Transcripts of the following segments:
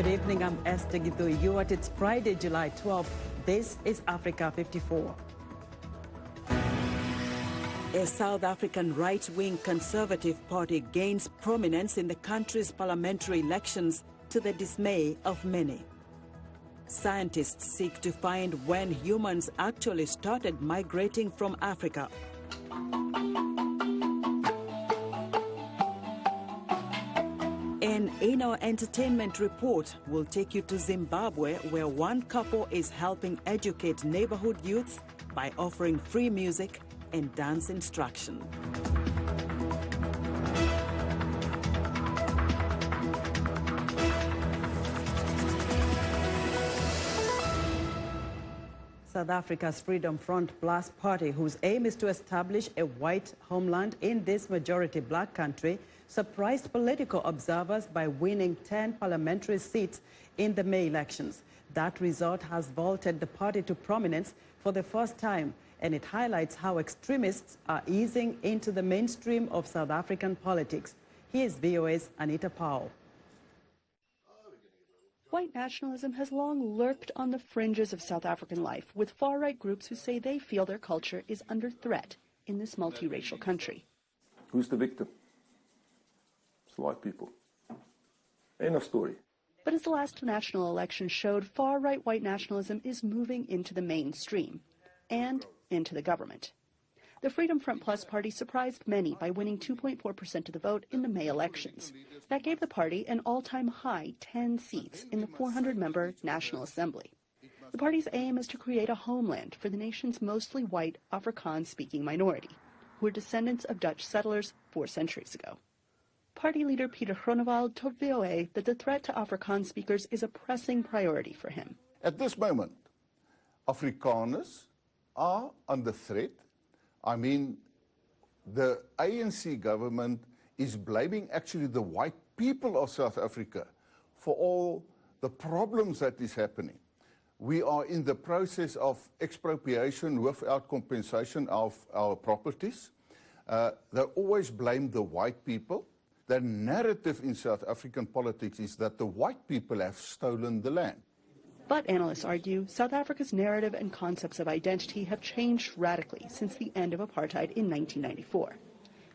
Good evening, I'm Esther Githui. You at it's Friday, July 12th. This is Africa 54. A South African right-wing Conservative Party gains prominence in the country's parliamentary elections to the dismay of many. Scientists seek to find when humans actually started migrating from Africa. And in our entertainment report, we'll take you to Zimbabwe, where one couple is helping educate neighborhood youths by offering free music and dance instruction. South Africa's Freedom Front Plus party, whose aim is to establish a white homeland in this majority black country, surprised political observers by winning 10 parliamentary seats in the May elections. That result has vaulted the party to prominence for the first time, and it highlights how extremists are easing into the mainstream of South African politics. Here's VOA's Anita Powell. White nationalism has long lurked on the fringes of South African life, with far-right groups who say they feel their culture is under threat in this multiracial country. Who's the victim? It's white people. End of story. But as the last national election showed, far-right white nationalism is moving into the mainstream and into the government. The Freedom Front Plus party surprised many by winning 2.4% of the vote in the May elections. That gave the party an all-time high 10 seats in the 400-member National Assembly. The party's aim is to create a homeland for the nation's mostly white Afrikaans-speaking minority, who are descendants of Dutch settlers 4 centuries ago. Party leader Pieter Groenewald told VOA that the threat to Afrikaans speakers is a pressing priority for him. At this moment, Afrikaners are under threat. I mean, the ANC government is blaming actually the white people of South Africa for all the problems that is happening. We are in the process of expropriation without compensation of our properties. They always blame the white people. The narrative in South African politics is that the white people have stolen the land. But analysts argue South Africa's narrative and concepts of identity have changed radically since the end of apartheid in 1994.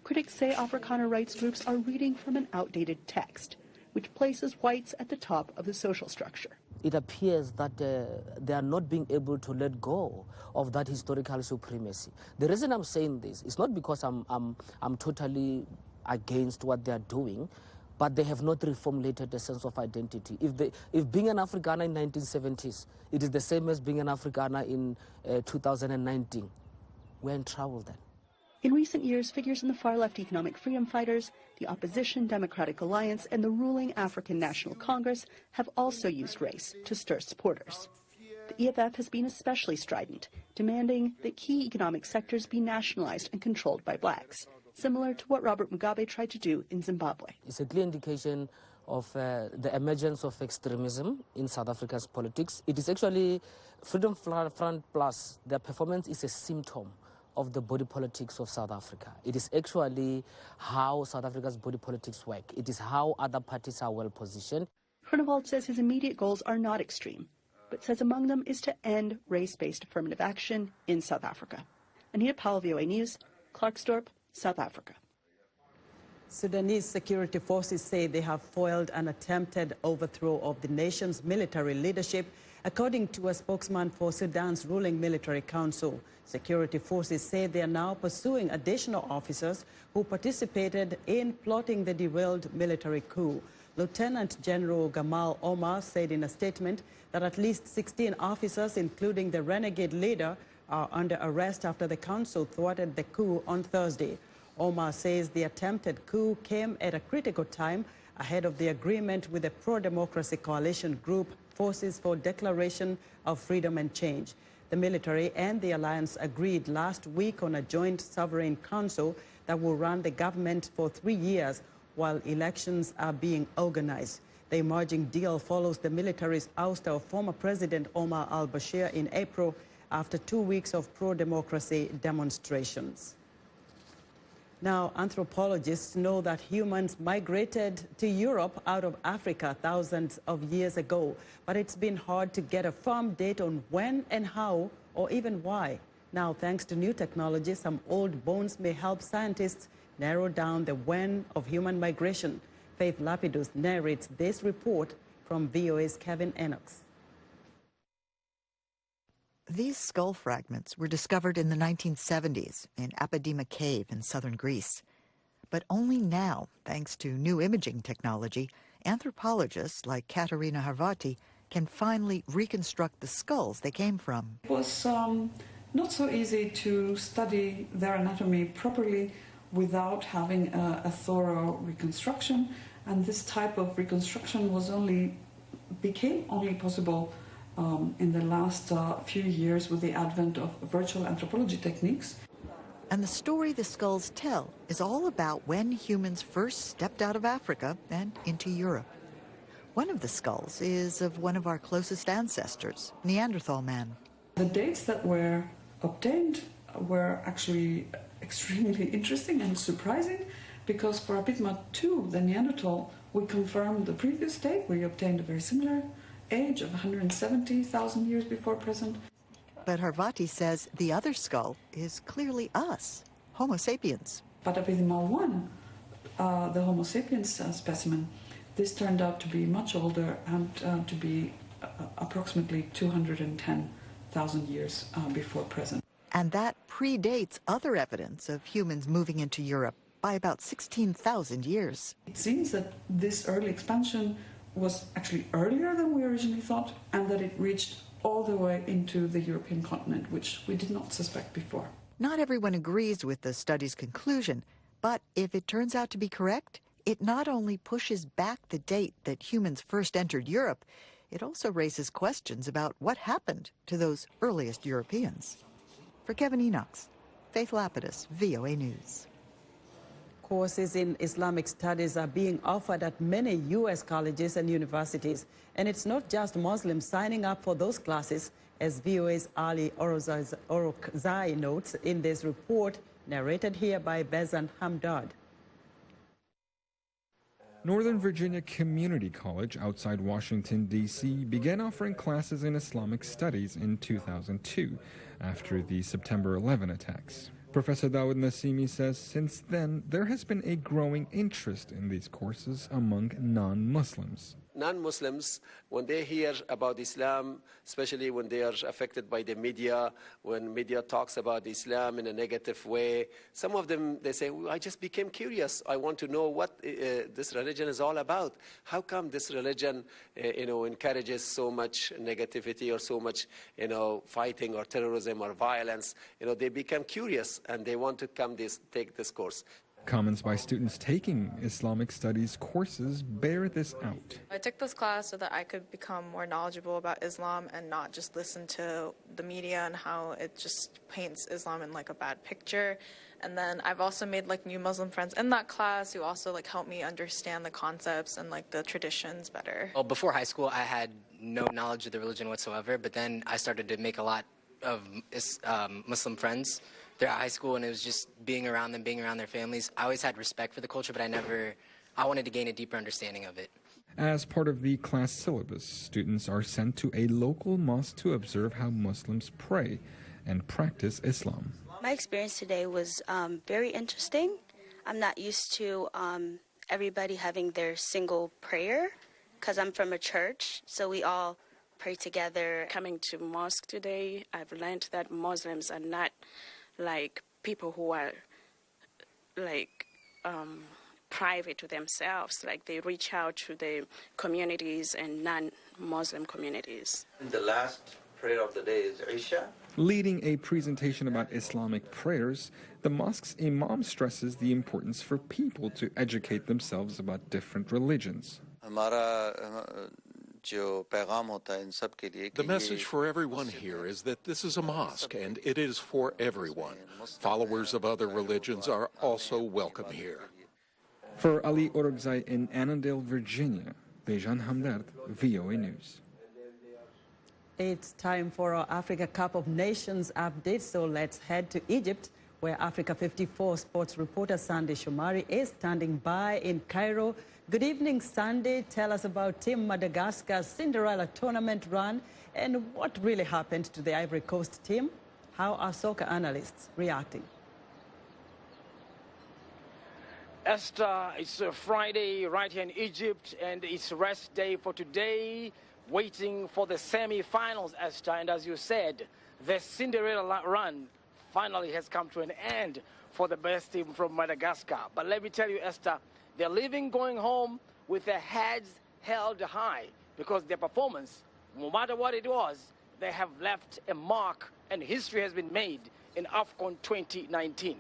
Critics say Afrikaner rights groups are reading from an outdated text, which places whites at the top of the social structure. It appears that they are not being able to let go of that historical supremacy. The reason I'm saying this is not because I'm totally against what they are doing, but they have not reformulated a sense of identity. If being an Afrikaner in 1970s, it is the same as being an Afrikaner in 2019, we're in trouble then. In recent years, figures in the far-left economic freedom fighters, the opposition Democratic Alliance, and the ruling African National Congress have also used race to stir supporters. The EFF has been especially strident, demanding that key economic sectors be nationalized and controlled by blacks, similar to what Robert Mugabe tried to do in Zimbabwe. It's a clear indication of the emergence of extremism in South Africa's politics. It is actually Freedom Front Plus. Their performance is a symptom of the body politics of South Africa. It is actually how South Africa's body politics work. It is how other parties are well positioned. Groenewald says his immediate goals are not extreme, but says among them is to end race-based affirmative action in South Africa. Anita Powell, VOA News, Klerksdorp, South Africa. Sudanese security forces say they have foiled an attempted overthrow of the nation's military leadership, according to a spokesman for Sudan's ruling military council. Security forces say they are now pursuing additional officers who participated in plotting the derailed military coup. Lieutenant General Gamal Omar said in a statement that at least 16 officers, including the renegade leader, are under arrest after the council thwarted the coup on Thursday. Omar says the attempted coup came at a critical time ahead of the agreement with the pro-democracy coalition group Forces for Declaration of Freedom and Change. The military and the alliance agreed last week on a joint sovereign council that will run the government for 3 years while elections are being organized. The emerging deal follows the military's ouster of former President Omar al-Bashir in April after 2 weeks of pro-democracy demonstrations. Now, anthropologists know that humans migrated to Europe out of Africa thousands of years ago, but it's been hard to get a firm date on when and how, or even why. Now, thanks to new technology, some old bones may help scientists narrow down the when of human migration. Faith Lapidus narrates this report from VOA's Kevin Enox. These skull fragments were discovered in the 1970s in Apodima Cave in southern Greece. But only now, thanks to new imaging technology, anthropologists like Katerina Harvati can finally reconstruct the skulls they came from. It was not so easy to study their anatomy properly without having a thorough reconstruction, and this type of reconstruction became only possible in the last few years with the advent of virtual anthropology techniques. And the story the skulls tell is all about when humans first stepped out of Africa and into Europe. One of the skulls is of one of our closest ancestors, Neanderthal man. The dates that were obtained were actually extremely interesting and surprising, because for Apidma II, the Neanderthal, we confirmed the previous date. We obtained a very similar age of 170,000 years before present. But Harvati says the other skull is clearly us, Homo sapiens. But Apidma I, the Homo sapiens specimen, this turned out to be much older and to be approximately 210,000 years before present. And that predates other evidence of humans moving into Europe by about 16,000 years. It seems that this early expansion was actually earlier than we originally thought, and that it reached all the way into the European continent, which we did not suspect before. Not everyone agrees with the study's conclusion, but if it turns out to be correct, it not only pushes back the date that humans first entered Europe, it also raises questions about what happened to those earliest Europeans. For Kevin Enox, Faith Lapidus, VOA News. Courses in Islamic studies are being offered at many U.S. colleges and universities. And it's not just Muslims signing up for those classes, as VOA's Ali Orokzai notes in this report, narrated here by Bezan Hamdard. Northern Virginia Community College outside Washington, D.C. began offering classes in Islamic studies in 2002 after the September 11 attacks. Professor Dawood Nassimi says since then there has been a growing interest in these courses among non-Muslims. Non-Muslims, when they hear about Islam, especially when they are affected by the media, when media talks about Islam in a negative way, some of them, they say, well, I just became curious. I want to know what this religion is all about. How come this religion, encourages so much negativity or so much, fighting or terrorism or violence? They become curious and they want to take this course. Comments by students taking Islamic studies courses bear this out. I took this class so that I could become more knowledgeable about Islam and not just listen to the media and how it just paints Islam in like a bad picture. And then I've also made like new Muslim friends in that class who also like helped me understand the concepts and like the traditions better. Well, before high school, I had no knowledge of the religion whatsoever, but then I started to make a lot of Muslim friends throughout high school, and it was just being around them, being around their families. I always had respect for the culture, but I wanted to gain a deeper understanding of it. As part of the class syllabus, students are sent to a local mosque to observe how Muslims pray and practice Islam. My experience today was very interesting. I'm not used to everybody having their single prayer, because I'm from a church, so we all pray together. Coming to mosque today, I've learned that Muslims are not like people who are like private to themselves, like they reach out to the communities and non-Muslim communities. The last prayer of the day is Isha. Leading a presentation about Islamic prayers, the mosque's imam stresses the importance for people to educate themselves about different religions. The message for everyone here is that this is a mosque and it is for everyone. Followers of other religions are also welcome here. For Ali Orokzai in Annandale, Virginia, Bejan Hamdard, VOA News. It's time for our Africa Cup of Nations update, so let's head to Egypt, where Africa 54 sports reporter Sandy Shomari is standing by in Cairo. Good evening, Sandy. Tell us about Team Madagascar's Cinderella tournament run and what really happened to the Ivory Coast team. How are soccer analysts reacting? Esther, it's a Friday right here in Egypt, and it's rest day for today, waiting for the semi-finals, Esther. And as you said, the Cinderella run finally has come to an end for the best team from Madagascar. But let me tell you, Esther, they're leaving, going home with their heads held high, because their performance, no matter what it was, they have left a mark, and history has been made in AFCON 2019.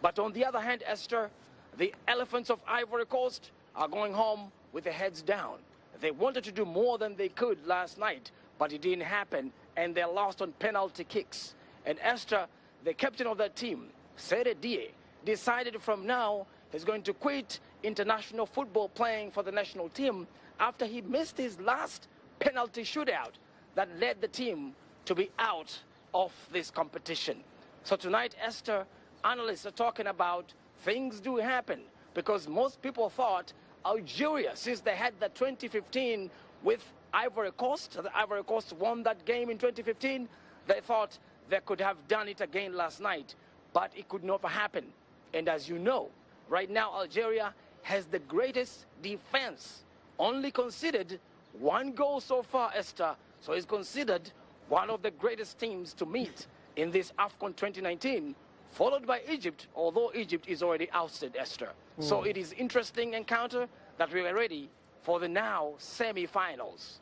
But on the other hand, Esther, the Elephants of Ivory Coast are going home with their heads down. They wanted to do more than they could last night, but it didn't happen, and they lost on penalty kicks. And Esther, the captain of that team, Sere Die, decided from now he's going to quit international football playing for the national team after he missed his last penalty shootout that led the team to be out of this competition. So tonight, Esther, analysts are talking about things do happen, because most people thought Algeria, since they had the 2015 with Ivory Coast, the Ivory Coast won that game in 2015, they thought they could have done it again last night, but it could never happen. And as you know, right now Algeria has the greatest defense, only conceded 1 goal so far, Esther, so it's considered one of the greatest teams to meet in this AFCON 2019, followed by Egypt, although Egypt is already ousted, Esther. So it is interesting encounter that we are ready for the now semi-finals.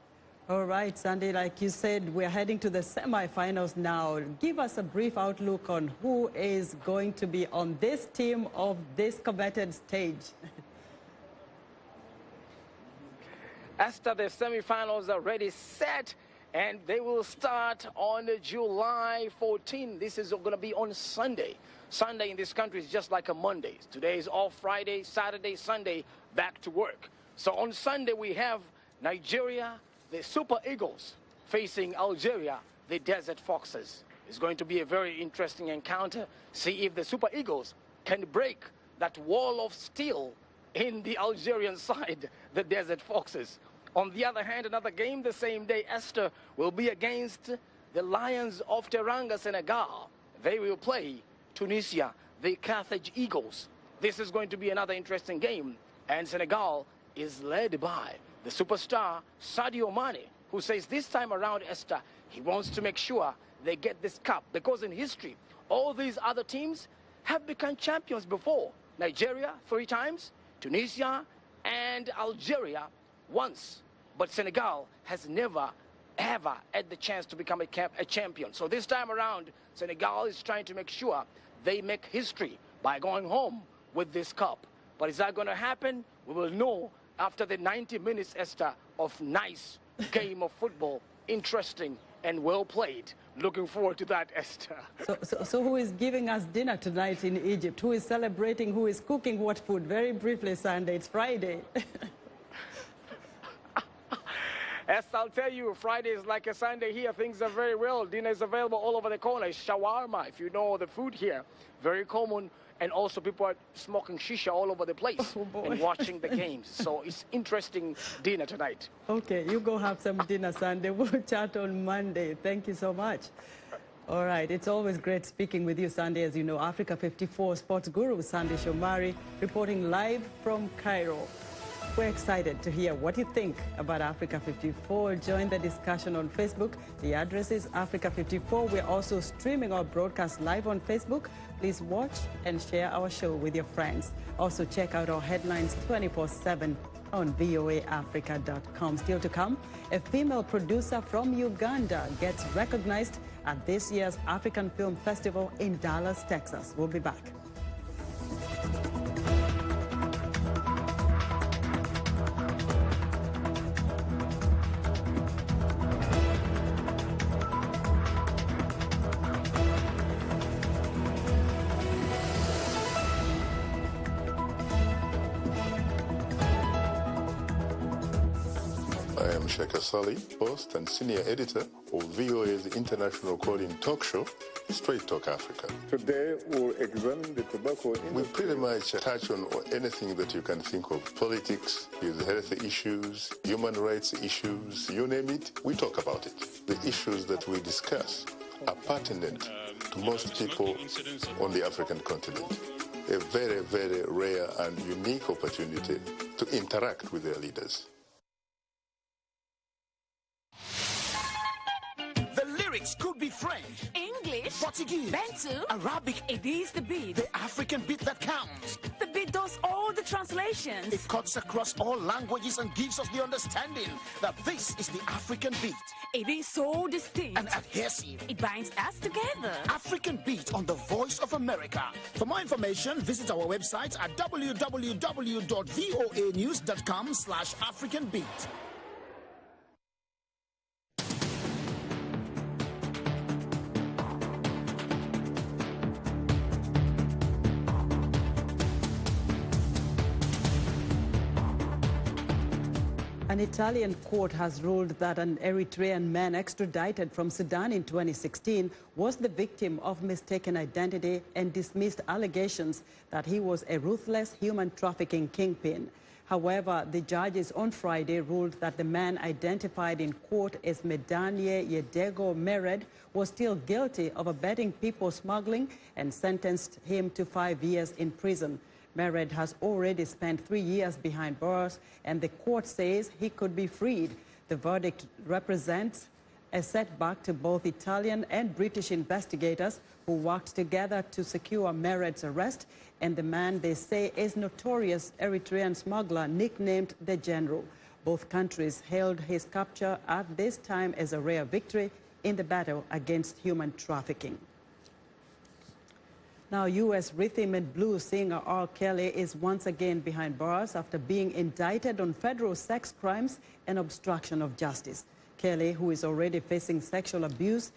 All right, Sandy, like you said, we're heading to the semi-finals now. Give us a brief outlook on who is going to be on this team of this coveted stage. Esther, the semi-finals are already set, and they will start on July 14. This is going to be on Sunday. Sunday in this country is just like a Monday. Today is off, Friday, Saturday, Sunday, back to work. So on Sunday we have Nigeria, the Super Eagles, facing Algeria, the Desert Foxes. It's going to be a very interesting encounter. See if the Super Eagles can break that wall of steel in the Algerian side, the Desert Foxes. On the other hand, another game the same day, Esther, will be against the Lions of Teranga, Senegal. They will play Tunisia, the Carthage Eagles. This is going to be another interesting game, and Senegal is led by the superstar Sadio Mane, who says this time around, Esther, he wants to make sure they get this cup, because in history, all these other teams have become champions before. Nigeria 3 times, Tunisia and Algeria once. But Senegal has never, ever had the chance to become a champion. So this time around, Senegal is trying to make sure they make history by going home with this cup. But is that going to happen? We will know after the 90 minutes, Esther, of nice game of football. Interesting and well played. Looking forward to that, Esther. So who is giving us dinner tonight in Egypt? Who is celebrating? Who is cooking what food? Very briefly, Sunday. It's Friday. As I'll tell you, Friday is like a Sunday here. Things are very well. Dinner is available all over the corner. Shawarma, if you know the food here, very common. And also people are smoking shisha all over the place and watching the games. So it's interesting dinner tonight. Okay, you go have some dinner, Sunday. We'll chat on Monday. Thank you so much. All right, it's always great speaking with you, Sandy. As you know, Africa 54 sports guru Sandy Shomari reporting live from Cairo. We're excited to hear what you think about Africa 54. Join the discussion on Facebook. The address is Africa 54. We're also streaming our broadcast live on Facebook. Please watch and share our show with your friends. Also check out our headlines 24/7 on voaafrica.com. Still to come, a female producer from Uganda gets recognized at this year's African Film Festival in Dallas, Texas. We'll be back. I am Sheikh Asali, host and senior editor of VOA's international calling talk show, Straight Talk Africa. Today we'll examine the tobacco industry. We pretty much touch on anything that you can think of. Politics, health issues, human rights issues, you name it, we talk about it. The issues that we discuss are pertinent to most people on the African continent. A very, very rare and unique opportunity to interact with their leaders. The lyrics could be French, English, Portuguese, Bantu, Arabic. It is the beat. The African beat that counts. The beat does all the translations. It cuts across all languages and gives us the understanding that this is the African beat. It is so distinct and adhesive. It binds us together. African Beat on the Voice of America. For more information, visit our website at www.voanews.com/AfricanBeat. An Italian court has ruled that an Eritrean man extradited from Sudan in 2016 was the victim of mistaken identity and dismissed allegations that he was a ruthless human trafficking kingpin. However, the judges on Friday ruled that the man identified in court as Medanie Yedego Mered was still guilty of abetting people smuggling and sentenced him to 5 years in prison. Mered has already spent 3 years behind bars, and the court says he could be freed. The verdict represents a setback to both Italian and British investigators who worked together to secure Mered's arrest, and the man they say is notorious Eritrean smuggler nicknamed the General. Both countries hailed his capture at this time as a rare victory in the battle against human trafficking. Now, U.S. rhythm and blues singer R. Kelly is once again behind bars after being indicted on federal sex crimes and obstruction of justice. Kelly, who is already facing sexual abuse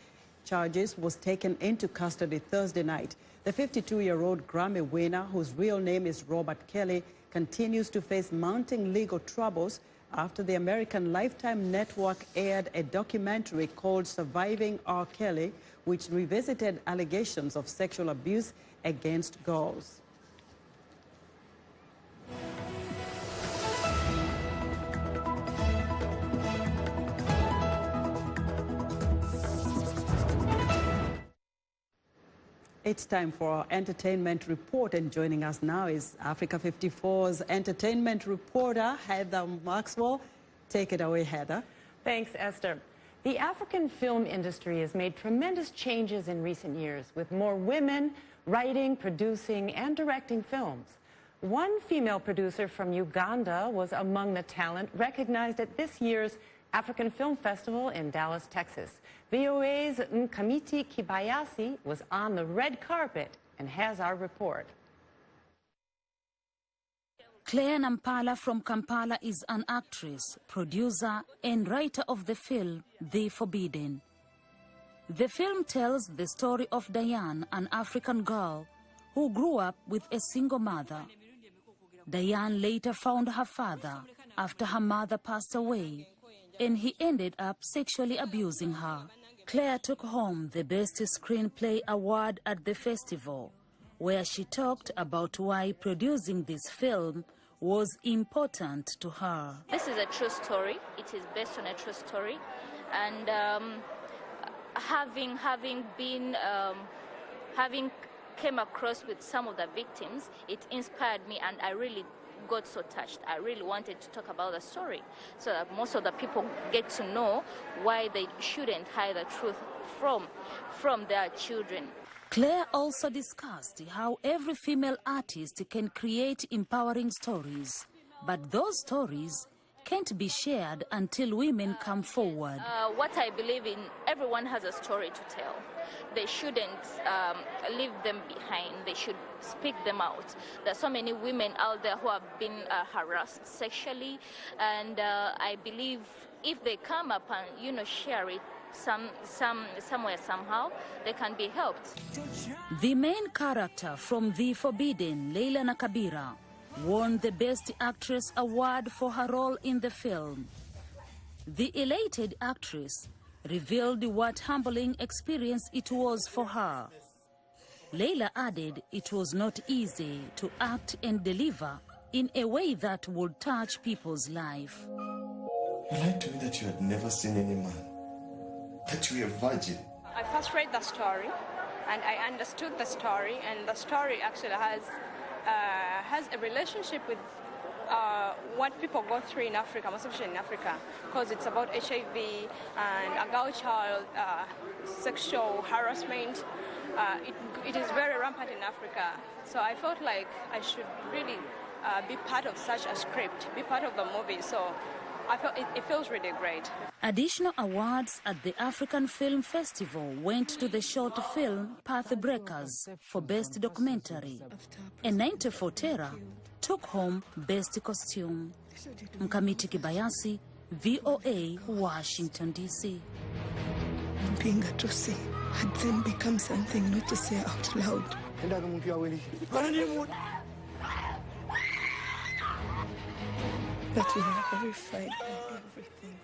charges, was taken into custody Thursday night. The 52-year-old Grammy winner, whose real name is Robert Kelly, continues to face mounting legal troubles after the American Lifetime Network aired a documentary called Surviving R. Kelly, which revisited allegations of sexual abuse against girls. It's time for our entertainment report, and joining us now is Africa 54's entertainment reporter, Heather Maxwell. Take it away, Heather. Thanks, Esther. The African film industry has made tremendous changes in recent years, with more women writing, producing, and directing films. One female producer from Uganda was among the talent recognized at this year's African Film Festival in Dallas, Texas. VOA's Nkamiti Kibayasi was on the red carpet and has our report. Claire Nampala from Kampala is an actress, producer, and writer of the film The Forbidden. The film tells the story of Diane, an African girl who grew up with a single mother. Diane later found her father after her mother passed away, and he ended up sexually abusing her. Claire took home the Best Screenplay Award at the festival, where she talked about why producing this film was important to her. This is a true story. It is based on a true story, and having came across with some of the victims, it inspired me, and I really got so touched. I really wanted to talk about the story so that most of the people get to know why they shouldn't hide the truth from their children. Claire also discussed how every female artist can create empowering stories, but those stories can't be shared until women come forward. What I believe in, everyone has a story to tell. They shouldn't leave them behind. They should speak them out. There are so many women out there who have been harassed sexually, and I believe if they come up and share it somewhere, somehow, they can be helped. The main character from The Forbidden, Leila Nakabira, won the Best Actress award for her role in the film. The elated actress revealed what humbling experience it was for her. Leila added it was not easy to act and deliver in a way that would touch people's life. You lied to me that you had never seen any man, that you were a virgin. I first read the story and I understood the story, and the story actually has a relationship with what people go through in Africa, most especially in Africa, because it's about HIV and a girl child sexual harassment. It is very rampant in Africa. So I felt like I should really be part of such a script, be part of the movie. So I felt it feels really great. Additional awards at the African Film Festival went to the short film Pathbreakers for Best Documentary, and 94 Terra took home Best Costume. Mkamiti Kibayasi, VOA, Washington, D.C. Being a Tutsi had then become something not to say out loud. But we were horrified by everything.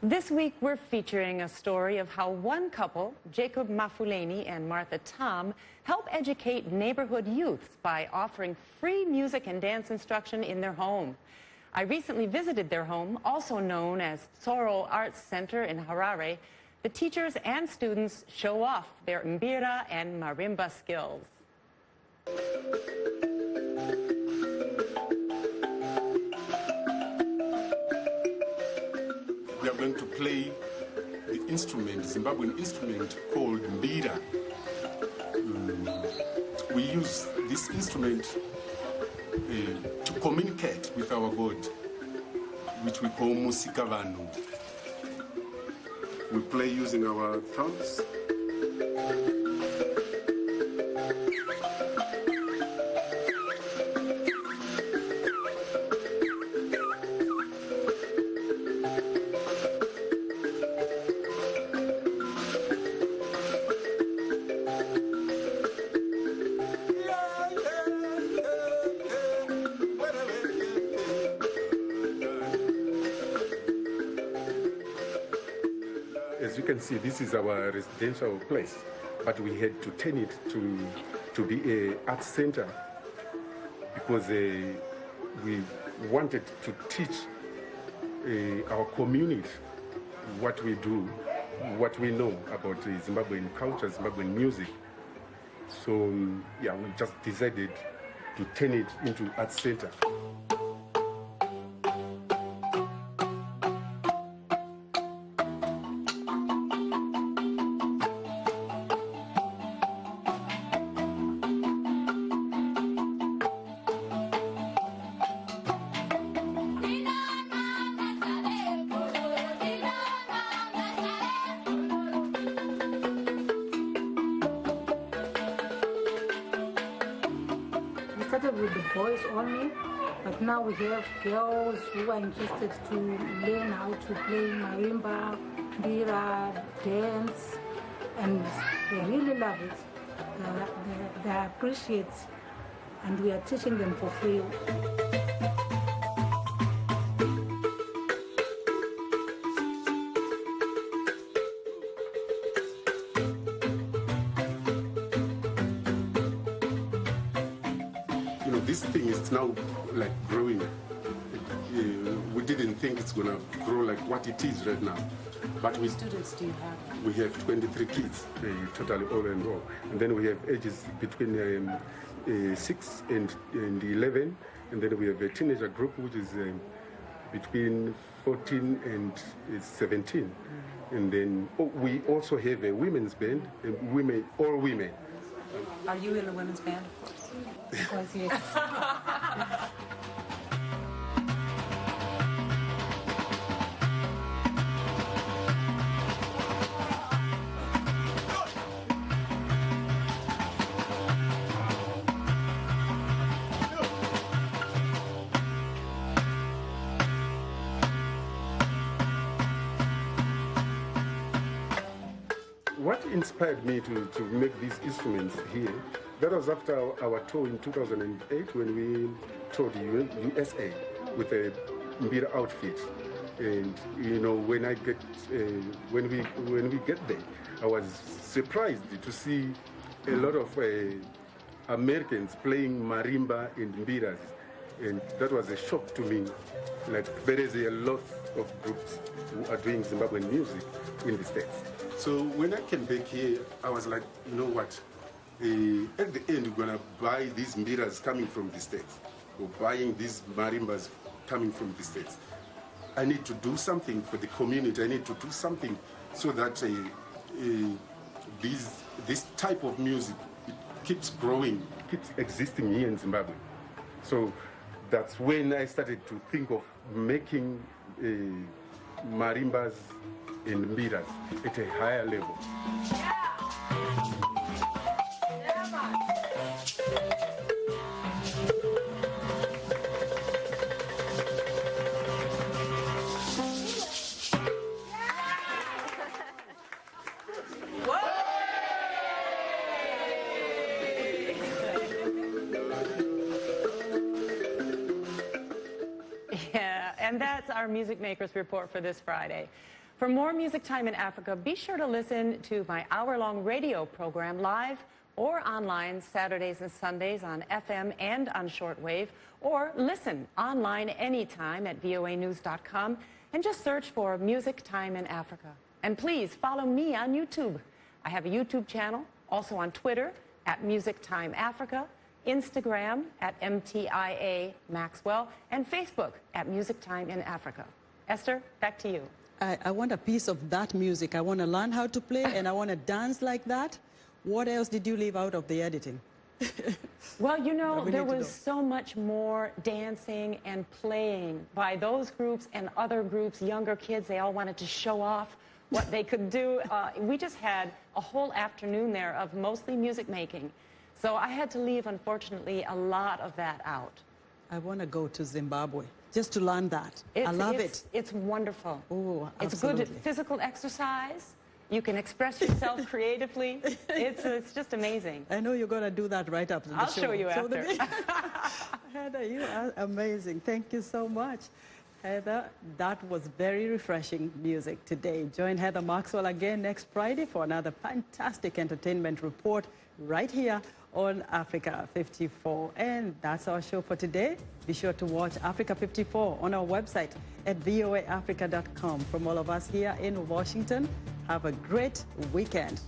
This week, we're featuring a story of how one couple, Jacob Mafuleni and Martha Tom, help educate neighborhood youths by offering free music and dance instruction in their home. I recently visited their home, also known as Tsoro Arts Center in Harare. The teachers and students show off their mbira and marimba skills. We are going to play the instrument, Zimbabwean instrument called mbira. We use this instrument to communicate with our God, which we call musikavanu. We play using our thumbs. As you can see, this is our residential place, but we had to turn it to be an art center because we wanted to teach our community what we do, what we know about Zimbabwean culture, Zimbabwean music. So, yeah, we just decided to turn it into art center. Started with the boys only, but now we have girls who are interested to learn how to play marimba, mbira, dance, and they really love it. They appreciate it, and we are teaching them for free. This thing is now like growing. We didn't think it's gonna grow like what it is right now. But How many students do you have? We have 23 kids, totally all and all. And then we have ages between 6 and 11. And then we have a teenager group which is between 14 and 17. And then we also have a women's band, all women. Are you in the women's band? Of course, yes. What inspired me to make these instruments here, that was after our tour in 2008 when we toured the USA with a mbira outfit. And you know, when we get there, I was surprised to see a lot of Americans playing marimba and mbiras, and that was a shock to me. Like, there is a lot of groups who are doing Zimbabwean music in the States. So when I came back here, I was like, you know what? At the end, we're gonna buy these mbiras coming from the States, or buying these marimbas coming from the States. I need to do something for the community. I need to do something so that this type of music keeps growing, keeps existing here in Zimbabwe. So that's when I started to think of making marimbas and mbiras at a higher level. And that's our Music Makers Report for this Friday. For more Music Time in Africa, be sure to listen to my hour-long radio program live or online Saturdays and Sundays on FM and on shortwave, or listen online anytime at voanews.com and just search for Music Time in Africa. And please follow me on YouTube. I have a YouTube channel, also on Twitter at Music Time Africa, Instagram at MTIA Maxwell, and Facebook at Music Time in Africa. Esther, back to you. I want a piece of that music. I want to learn how to play, and I want to dance like that. What else did you leave out of the editing? Well, you know, there was so much more dancing and playing by those groups and other groups, younger kids. They all wanted to show off what they could do. We just had a whole afternoon there of mostly music making. So I had to leave, unfortunately, a lot of that out. I want to go to Zimbabwe just to learn that. I love it. It's wonderful. Oh, it's good physical exercise. You can express yourself creatively. It's just amazing. I know you're going to do that right after the show. I'll show you after. Heather, you are amazing. Thank you so much. Heather, that was very refreshing music today. Join Heather Maxwell again next Friday for another fantastic entertainment report right here on Africa 54. And that's our show for today. Be sure to watch Africa 54 on our website at voaafrica.com. From all of us here in Washington, have a great weekend.